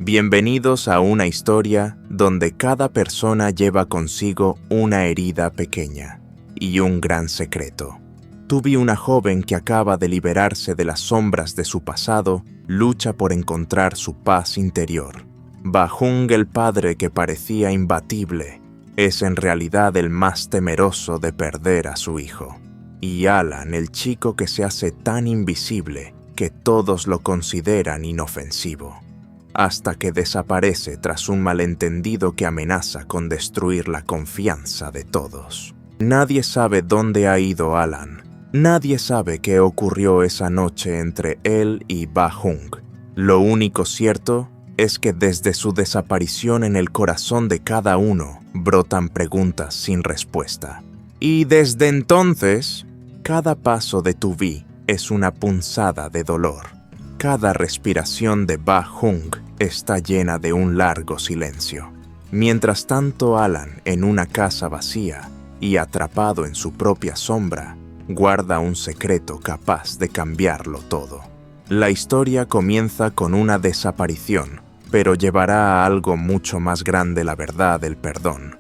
Bienvenidos a una historia donde cada persona lleva consigo una herida pequeña y un gran secreto. Tubi, una joven que acaba de liberarse de las sombras de su pasado, lucha por encontrar su paz interior. Bahung, el padre que parecía imbatible, es en realidad el más temeroso de perder a su hijo. Y Alan, el chico que se hace tan invisible que todos lo consideran inofensivo, hasta que desaparece tras un malentendido que amenaza con destruir la confianza de todos. Nadie sabe dónde ha ido Alan. Nadie sabe qué ocurrió esa noche entre él y Bahung. Lo único cierto es que desde su desaparición en el corazón de cada uno brotan preguntas sin respuesta. Y desde entonces, cada paso de Tubi es una punzada de dolor. Cada respiración de Bahung está llena de un largo silencio. Mientras tanto, Alan, en una casa vacía y atrapado en su propia sombra, guarda un secreto capaz de cambiarlo todo. La historia comienza con una desaparición, pero llevará a algo mucho más grande: la verdad, el perdón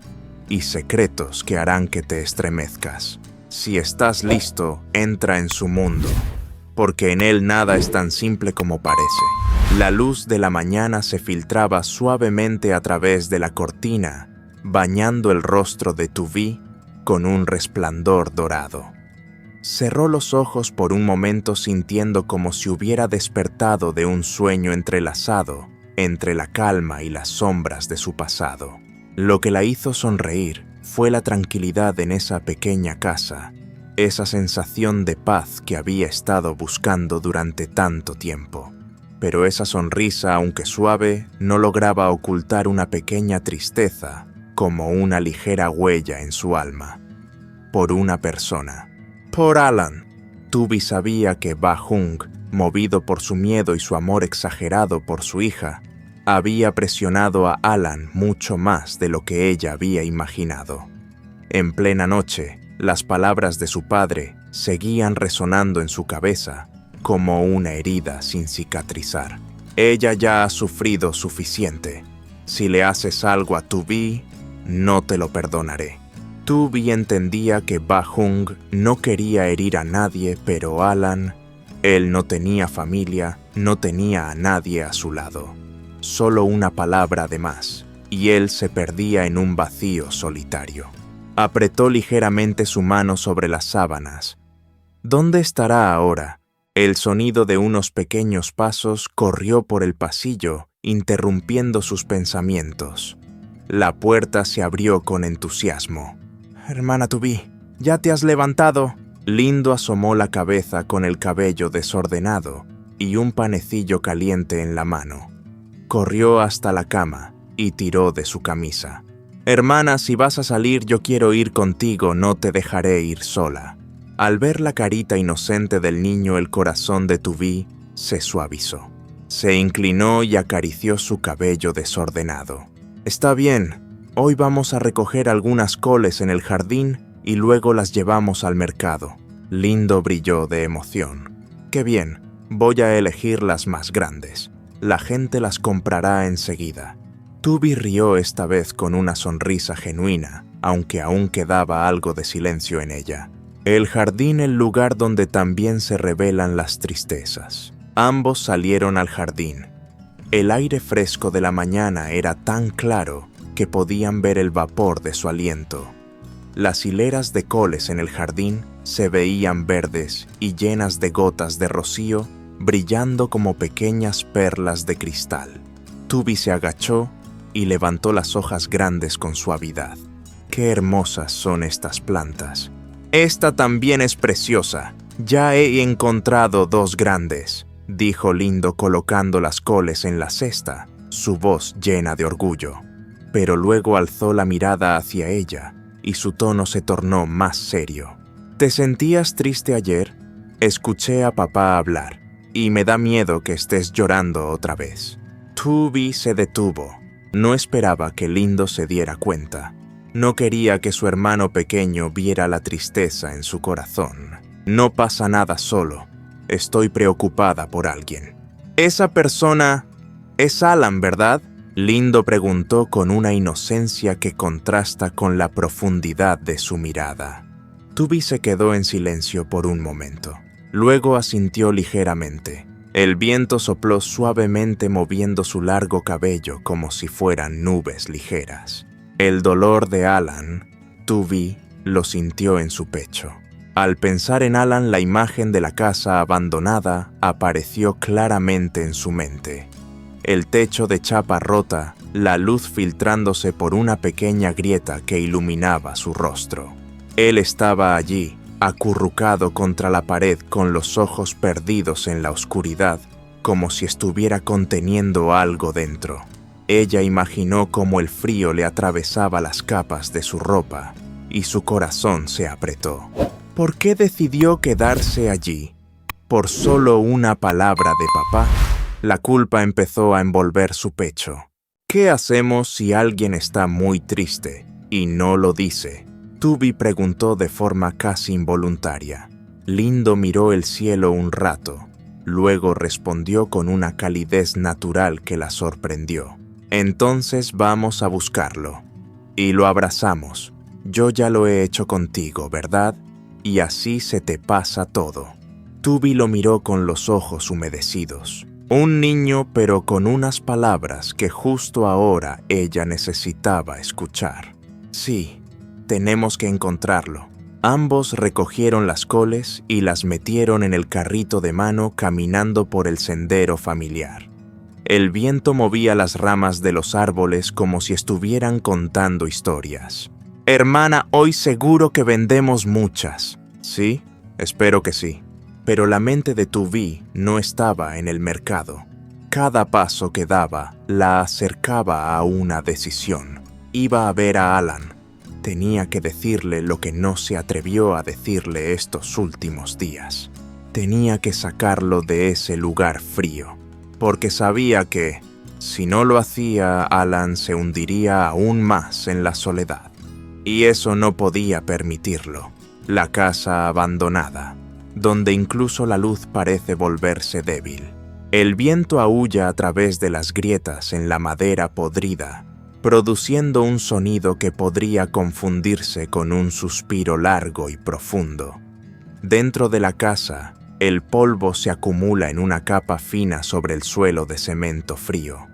y secretos que harán que te estremezcas. Si estás listo, entra en su mundo, porque en él nada es tan simple como parece. La luz de la mañana se filtraba suavemente a través de la cortina, bañando el rostro de Tubi con un resplandor dorado. Cerró los ojos por un momento, sintiendo como si hubiera despertado de un sueño entrelazado entre la calma y las sombras de su pasado. Lo que la hizo sonreír fue la tranquilidad en esa pequeña casa, esa sensación de paz que había estado buscando durante tanto tiempo. Pero esa sonrisa, aunque suave, no lograba ocultar una pequeña tristeza, como una ligera huella en su alma. Por una persona. Por Alan. Tubi sabía que Bahung, movido por su miedo y su amor exagerado por su hija, había presionado a Alan mucho más de lo que ella había imaginado. En plena noche, las palabras de su padre seguían resonando en su cabeza como una herida sin cicatrizar. Ella ya ha sufrido suficiente. Si le haces algo a Tubi, no te lo perdonaré. Tubi entendía que Bahung no quería herir a nadie, pero Alan, él no tenía familia, no tenía a nadie a su lado. Solo una palabra de más, y él se perdía en un vacío solitario. Apretó ligeramente su mano sobre las sábanas. ¿Dónde estará ahora? El sonido de unos pequeños pasos corrió por el pasillo, interrumpiendo sus pensamientos. La puerta se abrió con entusiasmo. «Hermana Tubi, ¿ya te has levantado?» Lindo asomó la cabeza con el cabello desordenado y un panecillo caliente en la mano. Corrió hasta la cama y tiró de su camisa. «Hermana, si vas a salir, yo quiero ir contigo, no te dejaré ir sola». Al ver la carita inocente del niño, el corazón de Tubi se suavizó. Se inclinó y acarició su cabello desordenado. «Está bien, hoy vamos a recoger algunas coles en el jardín y luego las llevamos al mercado». Lindo brilló de emoción. «Qué bien, voy a elegir las más grandes. La gente las comprará enseguida». Tubi rió esta vez con una sonrisa genuina, aunque aún quedaba algo de silencio en ella. El jardín, el lugar donde también se revelan las tristezas. Ambos salieron al jardín. El aire fresco de la mañana era tan claro que podían ver el vapor de su aliento. Las hileras de coles en el jardín se veían verdes y llenas de gotas de rocío, brillando como pequeñas perlas de cristal. Tubi se agachó y levantó las hojas grandes con suavidad. «Qué hermosas son estas plantas». «Esta también es preciosa. Ya he encontrado 2 grandes», dijo Lindo colocando las coles en la cesta, su voz llena de orgullo. Pero luego alzó la mirada hacia ella y su tono se tornó más serio. «¿Te sentías triste ayer? Escuché a papá hablar y me da miedo que estés llorando otra vez». Tubi se detuvo. No esperaba que Lindo se diera cuenta. No quería que su hermano pequeño viera la tristeza en su corazón. «No pasa nada, solo. Estoy preocupada por alguien». «Esa persona «Es Alan, ¿verdad?», Lindo preguntó con una inocencia que contrasta con la profundidad de su mirada. Tubby se quedó en silencio por un momento. Luego asintió ligeramente. El viento sopló suavemente moviendo su largo cabello como si fueran nubes ligeras. El dolor de Alan, Tubby lo sintió en su pecho. Al pensar en Alan, la imagen de la casa abandonada apareció claramente en su mente. El techo de chapa rota, la luz filtrándose por una pequeña grieta que iluminaba su rostro. Él estaba allí, acurrucado contra la pared con los ojos perdidos en la oscuridad, como si estuviera conteniendo algo dentro. Ella imaginó cómo el frío le atravesaba las capas de su ropa y su corazón se apretó. ¿Por qué decidió quedarse allí? ¿Por solo una palabra de papá? La culpa empezó a envolver su pecho. ¿Qué hacemos si alguien está muy triste y no lo dice? Tubby preguntó de forma casi involuntaria. Lindo miró el cielo un rato, luego respondió con una calidez natural que la sorprendió. Entonces vamos a buscarlo. Y lo abrazamos. Yo ya lo he hecho contigo, ¿verdad? Y así se te pasa todo. Tubby lo miró con los ojos humedecidos. Un niño, pero con unas palabras que justo ahora ella necesitaba escuchar. Sí, tenemos que encontrarlo. Ambos recogieron las coles y las metieron en el carrito de mano caminando por el sendero familiar. El viento movía las ramas de los árboles como si estuvieran contando historias. «Hermana, hoy seguro que vendemos muchas». «Sí, espero que sí». Pero la mente de Tubby no estaba en el mercado. Cada paso que daba la acercaba a una decisión. Iba a ver a Alan. Tenía que decirle lo que no se atrevió a decirle estos últimos días. Tenía que sacarlo de ese lugar frío, porque sabía que, si no lo hacía, Alan se hundiría aún más en la soledad. Y eso no podía permitirlo. La casa abandonada, donde incluso la luz parece volverse débil. El viento aúlla a través de las grietas en la madera podrida, produciendo un sonido que podría confundirse con un suspiro largo y profundo. Dentro de la casa, el polvo se acumula en una capa fina sobre el suelo de cemento frío.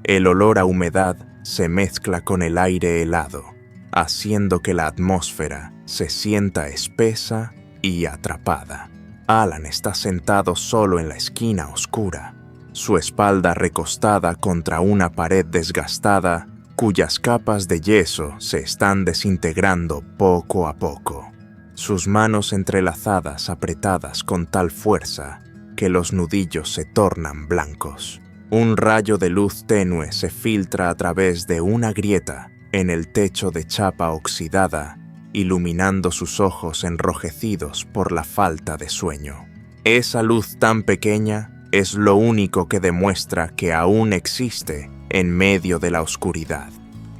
El olor a humedad se mezcla con el aire helado, haciendo que la atmósfera se sienta espesa y atrapada. Alan está sentado solo en la esquina oscura, su espalda recostada contra una pared desgastada cuyas capas de yeso se están desintegrando poco a poco. Sus manos entrelazadas apretadas con tal fuerza que los nudillos se tornan blancos. Un rayo de luz tenue se filtra a través de una grieta en el techo de chapa oxidada, iluminando sus ojos enrojecidos por la falta de sueño. Esa luz tan pequeña es lo único que demuestra que aún existe en medio de la oscuridad.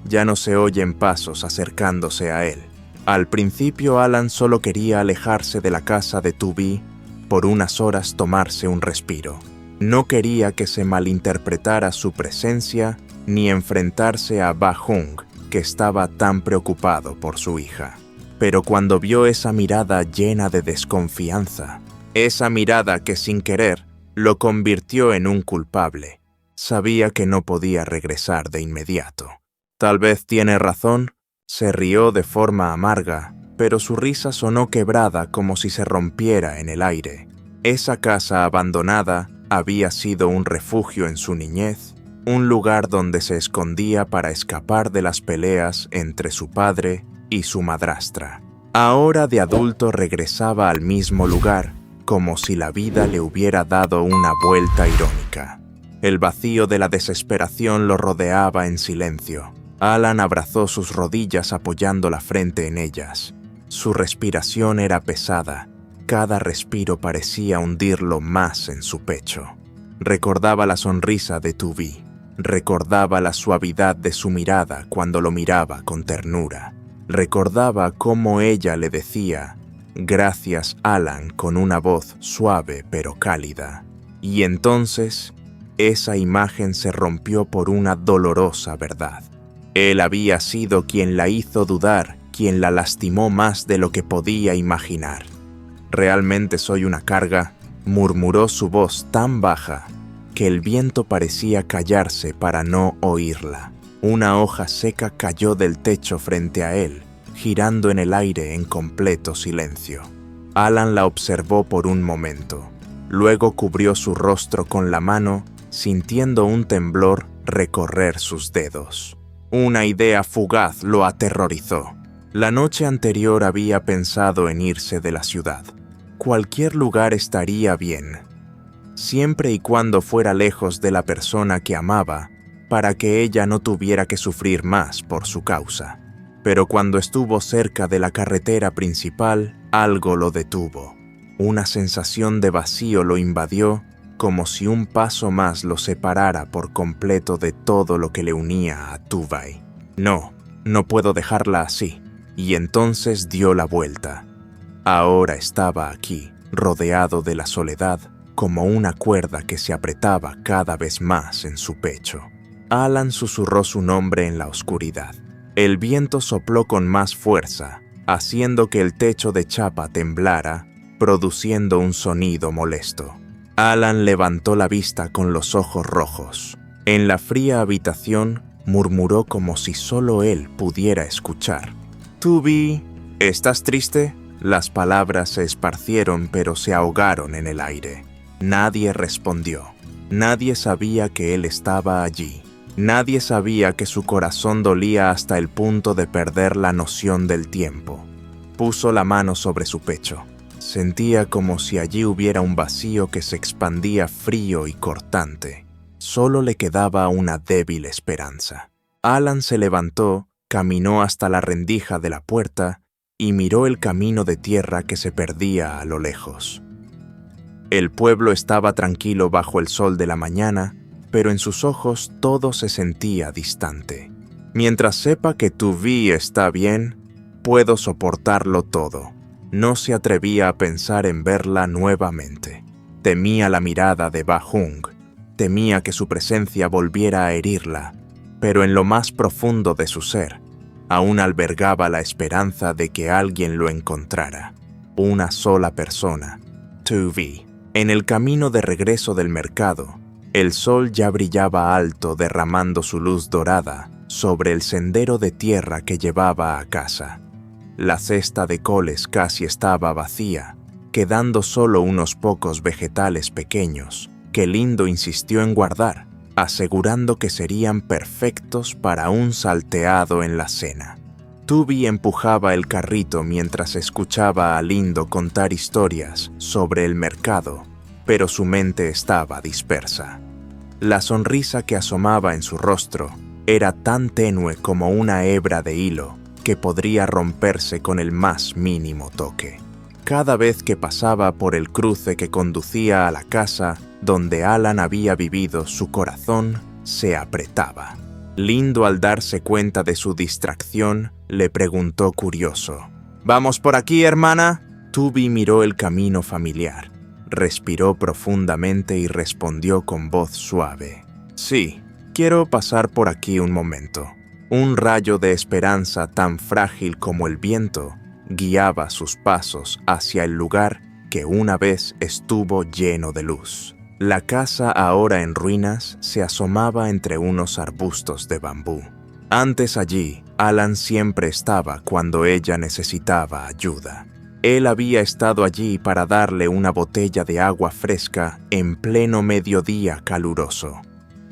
Ya no se oyen pasos acercándose a él. Al principio Alan solo quería alejarse de la casa de Tubby, por unas horas tomarse un respiro. No quería que se malinterpretara su presencia ni enfrentarse a Ba Jung, que estaba tan preocupado por su hija. Pero cuando vio esa mirada llena de desconfianza, esa mirada que sin querer lo convirtió en un culpable, sabía que no podía regresar de inmediato. Tal vez tiene razón, se rió de forma amarga, pero su risa sonó quebrada como si se rompiera en el aire. Esa casa abandonada había sido un refugio en su niñez, un lugar donde se escondía para escapar de las peleas entre su padre y su madrastra. Ahora de adulto regresaba al mismo lugar, como si la vida le hubiera dado una vuelta irónica. El vacío de la desesperación lo rodeaba en silencio. Alan abrazó sus rodillas apoyando la frente en ellas. Su respiración era pesada. Cada respiro parecía hundirlo más en su pecho. Recordaba la sonrisa de Tubby. Recordaba la suavidad de su mirada cuando lo miraba con ternura. Recordaba cómo ella le decía, «Gracias, Alan», con una voz suave pero cálida. Y entonces, esa imagen se rompió por una dolorosa verdad. Él había sido quien la hizo dudar, quien la lastimó más de lo que podía imaginar. «Realmente soy una carga», murmuró su voz tan baja que el viento parecía callarse para no oírla. Una hoja seca cayó del techo frente a él, girando en el aire en completo silencio. Alan la observó por un momento. Luego cubrió su rostro con la mano, sintiendo un temblor recorrer sus dedos. Una idea fugaz lo aterrorizó. La noche anterior había pensado en irse de la ciudad. Cualquier lugar estaría bien, siempre y cuando fuera lejos de la persona que amaba, para que ella no tuviera que sufrir más por su causa. Pero cuando estuvo cerca de la carretera principal, algo lo detuvo. Una sensación de vacío lo invadió, como si un paso más lo separara por completo de todo lo que le unía a Tuvay. No puedo dejarla así. Y entonces dio la vuelta. Ahora estaba aquí, rodeado de la soledad, como una cuerda que se apretaba cada vez más en su pecho. Alan susurró su nombre en la oscuridad. El viento sopló con más fuerza, haciendo que el techo de chapa temblara, produciendo un sonido molesto. Alan levantó la vista con los ojos rojos. En la fría habitación murmuró como si solo él pudiera escuchar. «Tubi, ¿estás triste?» Las palabras se esparcieron pero se ahogaron en el aire. Nadie respondió. Nadie sabía que él estaba allí. Nadie sabía que su corazón dolía hasta el punto de perder la noción del tiempo. Puso la mano sobre su pecho. Sentía como si allí hubiera un vacío que se expandía frío y cortante. Solo le quedaba una débil esperanza. Alan se levantó, caminó hasta la rendija de la puerta y miró el camino de tierra que se perdía a lo lejos. El pueblo estaba tranquilo bajo el sol de la mañana, pero en sus ojos todo se sentía distante. «Mientras sepa que Tuvi está bien, puedo soportarlo todo». No se atrevía a pensar en verla nuevamente. Temía la mirada de Ba Jung, temía que su presencia volviera a herirla, pero en lo más profundo de su ser, aún albergaba la esperanza de que alguien lo encontrara. Una sola persona, Tuvi. En el camino de regreso del mercado, el sol ya brillaba alto derramando su luz dorada sobre el sendero de tierra que llevaba a casa. La cesta de coles casi estaba vacía, quedando solo unos pocos vegetales pequeños que Lindo insistió en guardar, asegurando que serían perfectos para un salteado en la cena. Tubi empujaba el carrito mientras escuchaba a Lindo contar historias sobre el mercado, pero su mente estaba dispersa. La sonrisa que asomaba en su rostro era tan tenue como una hebra de hilo que podría romperse con el más mínimo toque. Cada vez que pasaba por el cruce que conducía a la casa donde Alan había vivido, su corazón se apretaba. Lindo, al darse cuenta de su distracción, le preguntó curioso: «¿Vamos por aquí, hermana?» Tubi miró el camino familiar, respiró profundamente y respondió con voz suave: «Sí, quiero pasar por aquí un momento». Un rayo de esperanza tan frágil como el viento guiaba sus pasos hacia el lugar que una vez estuvo lleno de luz. La casa, ahora en ruinas, se asomaba entre unos arbustos de bambú. Antes allí, Alan siempre estaba cuando ella necesitaba ayuda. Él había estado allí para darle una botella de agua fresca en pleno mediodía caluroso.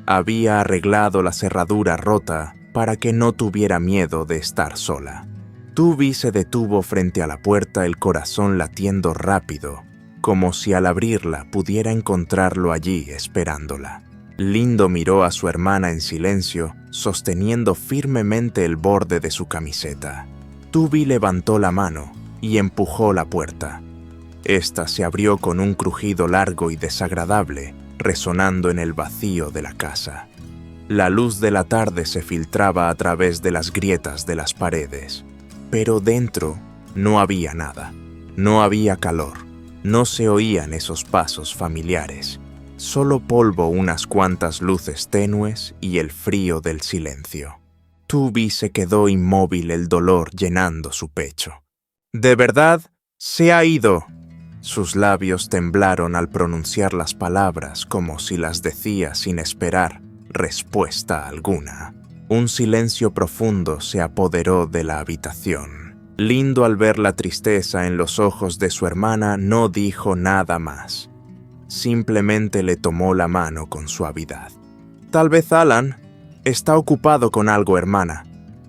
Había arreglado la cerradura rota para que no tuviera miedo de estar sola. Tubi se detuvo frente a la puerta, el corazón latiendo rápido, como si al abrirla pudiera encontrarlo allí esperándola. Lindo miró a su hermana en silencio, sosteniendo firmemente el borde de su camiseta. Tubi levantó la mano y empujó la puerta. Esta se abrió con un crujido largo y desagradable, resonando en el vacío de la casa. La luz de la tarde se filtraba a través de las grietas de las paredes, pero dentro no había nada. No había calor, no se oían esos pasos familiares. solo polvo, unas cuantas luces tenues y el frío del silencio. Tubi se quedó inmóvil, el dolor llenando su pecho. «¿De verdad? Se ha ido». Sus labios temblaron al pronunciar las palabras como si las decía sin esperar respuesta alguna. Un silencio profundo se apoderó de la habitación. Lindo, al ver la tristeza en los ojos de su hermana, no dijo nada más. Simplemente le tomó la mano con suavidad. «Tal vez Alan está ocupado con algo, hermana.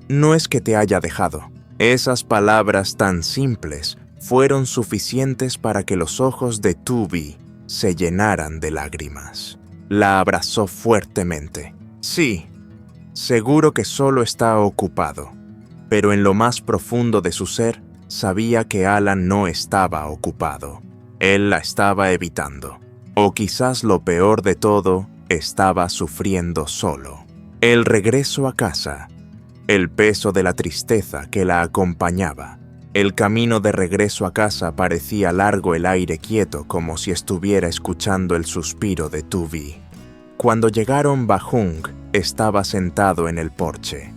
No es que te haya dejado». Esas palabras tan simples fueron suficientes para que los ojos de Tubi se llenaran de lágrimas. La abrazó fuertemente. «Sí, seguro que solo está ocupado». Pero en lo más profundo de su ser, sabía que Alan no estaba ocupado. Él la estaba evitando. O quizás lo peor de todo, estaba sufriendo solo. El regreso a casa, el peso de la tristeza que la acompañaba. El camino de regreso a casa parecía largo, el aire quieto, como si estuviera escuchando el suspiro de Tubi. Cuando llegaron, Bahung estaba sentado en el porche.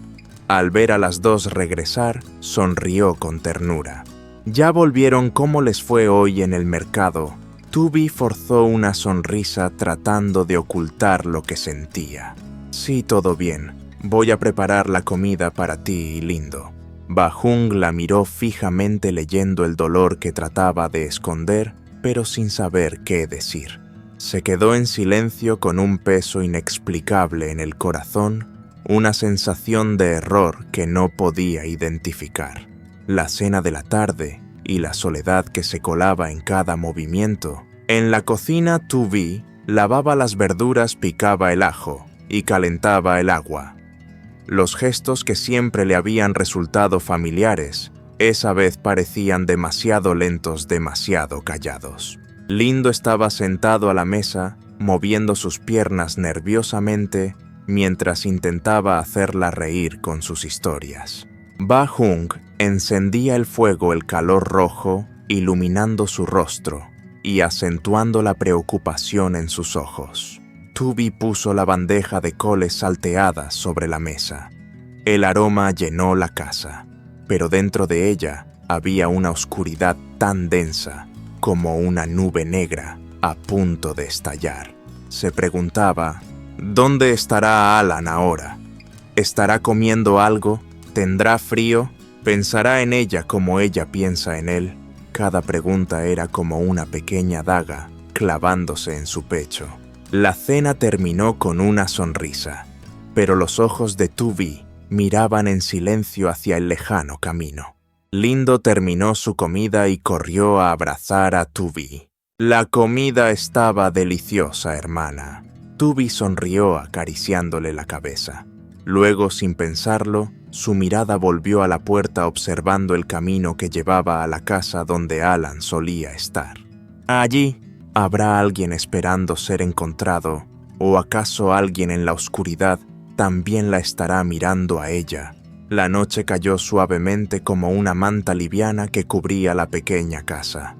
Al ver a las dos regresar, sonrió con ternura. «¿Ya volvieron? ¿Cómo les fue hoy en el mercado?» Tubi forzó una sonrisa tratando de ocultar lo que sentía. «Sí, todo bien. Voy a preparar la comida para ti, Lindo». Bahung la miró fijamente, leyendo el dolor que trataba de esconder, pero sin saber qué decir. Se quedó en silencio con un peso inexplicable en el corazón, una sensación de error que no podía identificar. La cena de la tarde y la soledad que se colaba en cada movimiento. En la cocina, Tubi lavaba las verduras, picaba el ajo y calentaba el agua. Los gestos que siempre le habían resultado familiares, esa vez parecían demasiado lentos, demasiado callados. Lindo estaba sentado a la mesa, moviendo sus piernas nerviosamente mientras intentaba hacerla reír con sus historias. Bahung encendía el fuego, el calor rojo iluminando su rostro y acentuando la preocupación en sus ojos. Tubi puso la bandeja de coles salteadas sobre la mesa. El aroma llenó la casa, pero dentro de ella había una oscuridad tan densa como una nube negra a punto de estallar. Se preguntaba, ¿dónde estará Alan ahora? ¿Estará comiendo algo? ¿Tendrá frío? ¿Pensará en ella como ella piensa en él? Cada pregunta era como una pequeña daga clavándose en su pecho. La cena terminó con una sonrisa, pero los ojos de Tubi miraban en silencio hacia el lejano camino. Lindo terminó su comida y corrió a abrazar a Tubi. «La comida estaba deliciosa, hermana». Tubi sonrió acariciándole la cabeza. Luego, sin pensarlo, su mirada volvió a la puerta, observando el camino que llevaba a la casa donde Alan solía estar. Allí, ¿habrá alguien esperando ser encontrado? ¿O acaso alguien en la oscuridad también la estará mirando a ella? La noche cayó suavemente como una manta liviana que cubría la pequeña casa.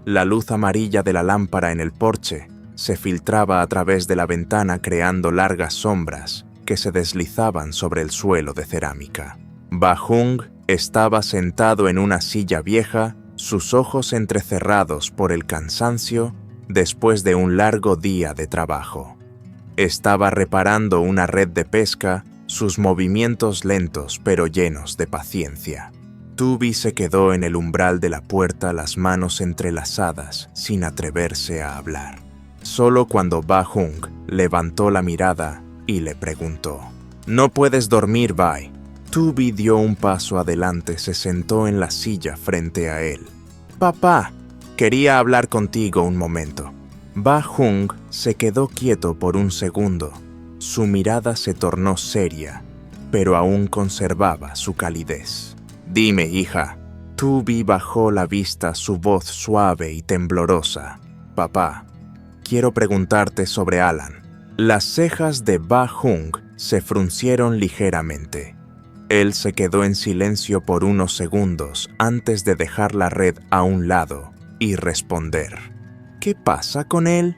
La luz amarilla de la lámpara en el porche se filtraba a través de la ventana, creando largas sombras que se deslizaban sobre el suelo de cerámica. Bahung estaba sentado en una silla vieja, sus ojos entrecerrados por el cansancio después de un largo día de trabajo. Estaba reparando una red de pesca, sus movimientos lentos pero llenos de paciencia. Tubi se quedó en el umbral de la puerta, las manos entrelazadas, sin atreverse a hablar. Solo cuando Bahung levantó la mirada y le preguntó, «¿No puedes dormir, Bai?» Tubi dio un paso adelante, se sentó en la silla frente a él. «Papá, quería hablar contigo un momento». Bahung se quedó quieto por un segundo. Su mirada se tornó seria, pero aún conservaba su calidez. «Dime, hija». Tubi bajó la vista, su voz suave y temblorosa. «Papá, quiero preguntarte sobre Alan». Las cejas de Bahung se fruncieron ligeramente. Él se quedó en silencio por unos segundos antes de dejar la red a un lado y responder. «¿Qué pasa con él?»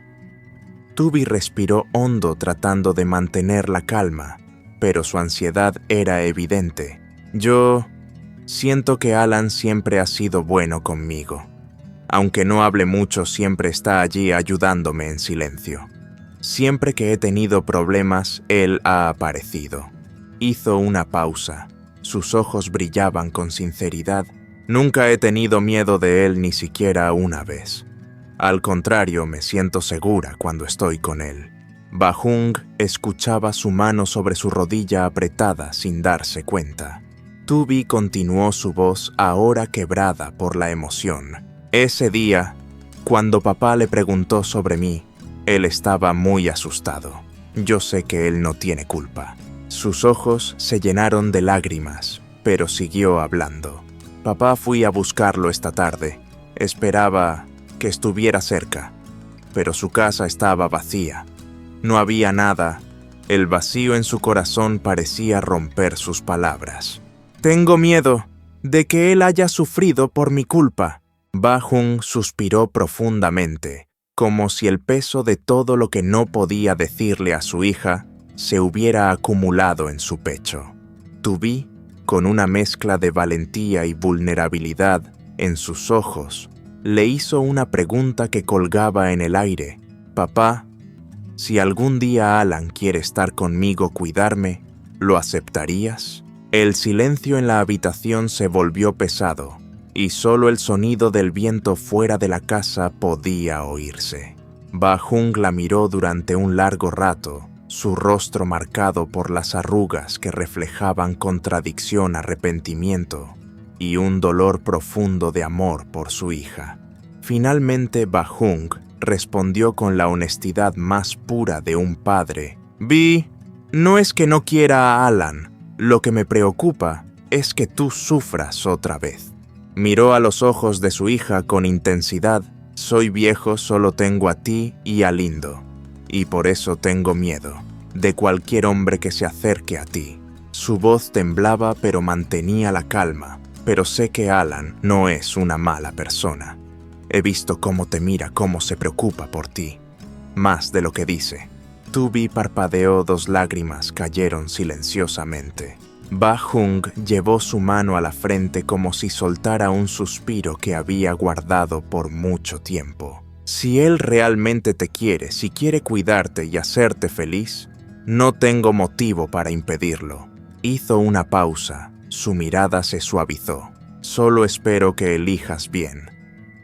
Tubi respiró hondo tratando de mantener la calma, pero su ansiedad era evidente. Yo siento que Alan siempre ha sido bueno conmigo. Aunque no hable mucho, siempre está allí ayudándome en silencio. Siempre que he tenido problemas, él ha aparecido. Hizo una pausa. Sus ojos brillaban con sinceridad. Nunca he tenido miedo de él ni siquiera una vez. Al contrario, me siento segura cuando estoy con él. Bahung escuchaba su mano sobre su rodilla apretada sin darse cuenta. Tubi continuó su voz ahora quebrada por la emoción. Ese día, cuando papá le preguntó sobre mí, él estaba muy asustado. Yo sé que él no tiene culpa. Sus ojos se llenaron de lágrimas, pero siguió hablando. Papá, fui a buscarlo esta tarde. Esperaba que estuviera cerca, pero su casa estaba vacía. No había nada. El vacío en su corazón parecía romper sus palabras. Tengo miedo de que él haya sufrido por mi culpa. Bahung suspiró profundamente, como si el peso de todo lo que no podía decirle a su hija se hubiera acumulado en su pecho. Tubi, con una mezcla de valentía y vulnerabilidad en sus ojos, le hizo una pregunta que colgaba en el aire. Papá, si algún día Alan quiere estar conmigo, cuidarme, ¿lo aceptarías? El silencio en la habitación se volvió pesado, y solo el sonido del viento fuera de la casa podía oírse. Bahung la miró durante un largo rato, su rostro marcado por las arrugas que reflejaban contradicción, arrepentimiento y un dolor profundo de amor por su hija. Finalmente Bahung respondió con la honestidad más pura de un padre. Vi, no es que no quiera a Alan, lo que me preocupa es que tú sufras otra vez. Miró a los ojos de su hija con intensidad. Soy viejo, solo tengo a ti y a Lindo, y por eso tengo miedo de cualquier hombre que se acerque a ti. Su voz temblaba pero mantenía la calma. Pero sé que Alan no es una mala persona. He visto cómo te mira, cómo se preocupa por ti. Más de lo que dice. Tubi parpadeó, 2 lágrimas cayeron silenciosamente. Bahung llevó su mano a la frente como si soltara un suspiro que había guardado por mucho tiempo. Si él realmente te quiere, si quiere cuidarte y hacerte feliz, no tengo motivo para impedirlo. Hizo una pausa, su mirada se suavizó. Solo espero que elijas bien,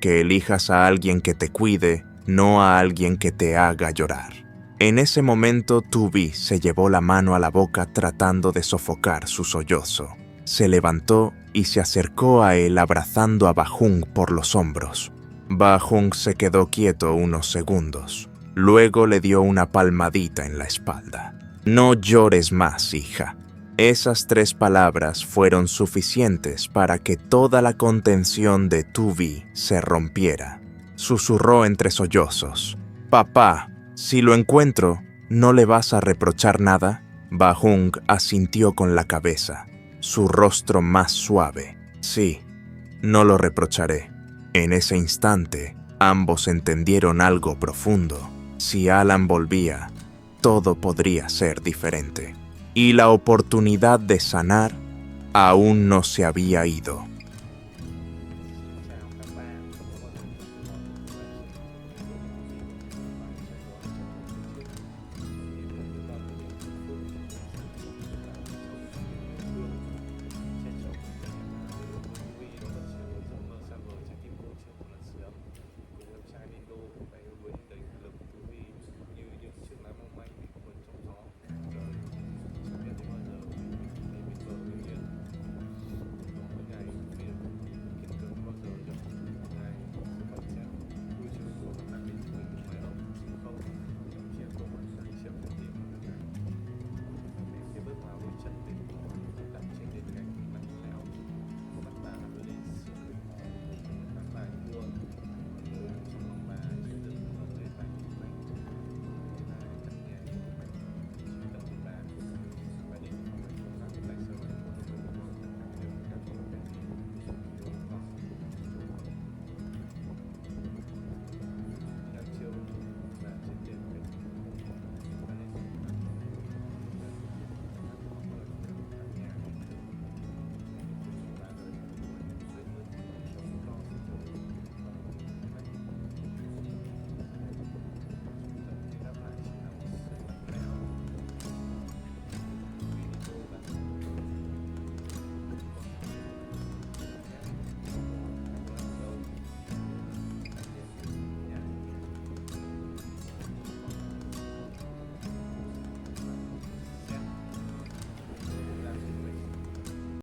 que elijas a alguien que te cuide, no a alguien que te haga llorar. En ese momento, Tubi se llevó la mano a la boca tratando de sofocar su sollozo. Se levantó y se acercó a él abrazando a Bahung por los hombros. Bahung se quedó quieto unos segundos. Luego le dio una palmadita en la espalda. No llores más, hija. Esas 3 palabras fueron suficientes para que toda la contención de Tubi se rompiera. Susurró entre sollozos. Papá, si lo encuentro, ¿no le vas a reprochar nada? Bahung asintió con la cabeza, su rostro más suave. Sí, no lo reprocharé. En ese instante, ambos entendieron algo profundo. Si Alan volvía, todo podría ser diferente. Y la oportunidad de sanar aún no se había ido.